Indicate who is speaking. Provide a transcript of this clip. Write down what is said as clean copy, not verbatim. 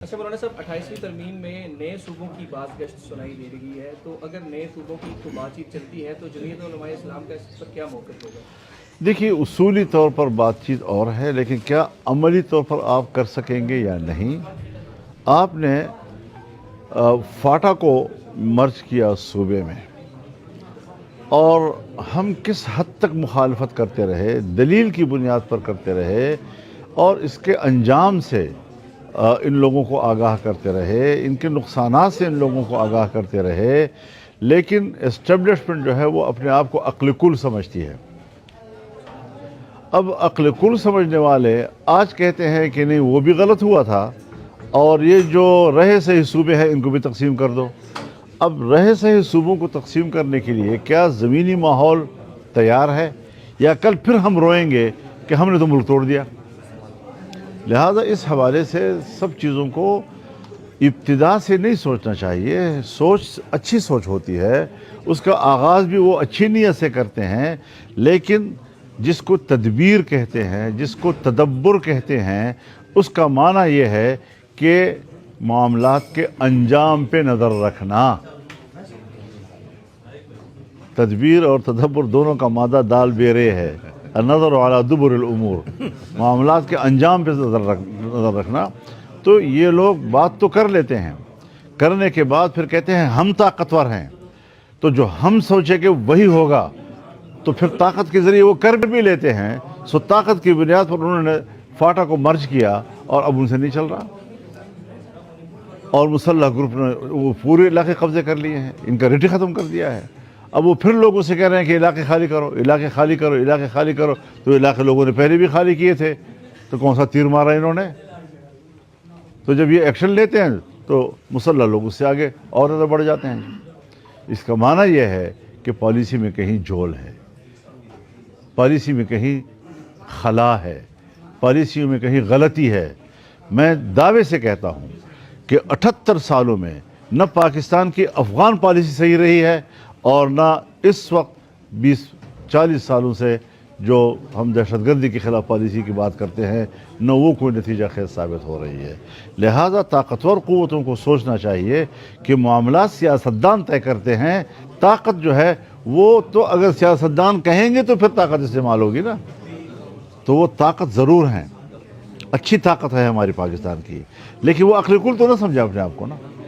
Speaker 1: اچھا مولانا صاحب 28ویں ترمیم میں نئے صوبوں کی بات گشت سنائی دے رہی ہے، تو اگر نئے صوبوں کی تو بات چیت چلتی ہے تو جمعیت علماء اسلام کا اس پر کیا موقف ہوگا؟
Speaker 2: دیکھیے، اصولی طور پر بات چیت اور ہے، لیکن کیا عملی طور پر آپ کر سکیں گے یا نہیں؟ آپ نے فاٹا کو مرج کیا صوبے میں، اور ہم کس حد تک مخالفت کرتے رہے، دلیل کی بنیاد پر کرتے رہے، اور اس کے انجام سے ان لوگوں کو آگاہ کرتے رہے، ان کے نقصانات سے ان لوگوں کو آگاہ کرتے رہے، لیکن اسٹیبلشمنٹ جو ہے وہ اپنے آپ کو عقل کل سمجھتی ہے۔ اب عقل کل سمجھنے والے آج کہتے ہیں کہ نہیں، وہ بھی غلط ہوا تھا، اور یہ جو رہے صحیح صوبے ہیں ان کو بھی تقسیم کر دو۔ اب رہے صحیح صوبوں کو تقسیم کرنے کے لیے کیا زمینی ماحول تیار ہے، یا کل پھر ہم روئیں گے کہ ہم نے تو ملک توڑ دیا؟ لہذا اس حوالے سے سب چیزوں کو ابتدا سے نہیں سوچنا چاہیے۔ اچھی سوچ ہوتی ہے، اس کا آغاز بھی وہ اچھی نیت سے کرتے ہیں، لیکن جس کو تدبیر کہتے ہیں، جس کو تدبر کہتے ہیں، اس کا معنی یہ ہے کہ معاملات کے انجام پہ نظر رکھنا۔ تدبیر اور تدبر دونوں کا مادہ دال بیرے ہے، النظر علی دبر الامور، معاملات کے انجام پہ نظر رکھنا۔ تو یہ لوگ بات تو کر لیتے ہیں، کرنے کے بعد پھر کہتے ہیں ہم طاقتور ہیں، تو جو ہم سوچے کہ وہی ہوگا تو پھر طاقت کے ذریعے وہ کر بھی لیتے ہیں۔ سو طاقت کی بنیاد پر انہوں نے فاٹا کو مرج کیا، اور اب ان سے نہیں چل رہا، اور مسلح گروپ نے وہ پورے علاقے قبضے کر لیے ہیں، ان کا ریٹ ختم کر دیا ہے۔ اب وہ پھر لوگوں سے کہہ رہے ہیں کہ علاقے خالی کرو، علاقے خالی کرو، علاقے خالی کرو۔ تو علاقے لوگوں نے پہلے بھی خالی کیے تھے، تو کون سا تیر مارا انہوں نے؟ تو جب یہ ایکشن لیتے ہیں تو مسلح لوگ اس سے آگے اور زیادہ بڑھ جاتے ہیں۔ اس کا معنی یہ ہے کہ پالیسی میں کہیں جھول ہے، پالیسی میں کہیں خلا ہے، پالیسی میں کہیں غلطی ہے۔ میں دعوے سے کہتا ہوں کہ 78 سالوں میں نہ پاکستان کی افغان پالیسی صحیح رہی ہے، اور نہ اس وقت 20-40 سالوں سے جو ہم دہشت گردی کے خلاف پالیسی کی بات کرتے ہیں، نہ وہ کوئی نتیجہ خیز ثابت ہو رہی ہے۔ لہذا طاقتور قوتوں کو سوچنا چاہیے کہ معاملات سیاستدان طے کرتے ہیں، طاقت جو ہے وہ تو اگر سیاستدان کہیں گے تو پھر طاقت استعمال ہوگی نا، تو وہ طاقت ضرور ہیں، اچھی طاقت ہے ہماری پاکستان کی، لیکن وہ عقل کل تو نہ سمجھا اپنے آپ کو نا۔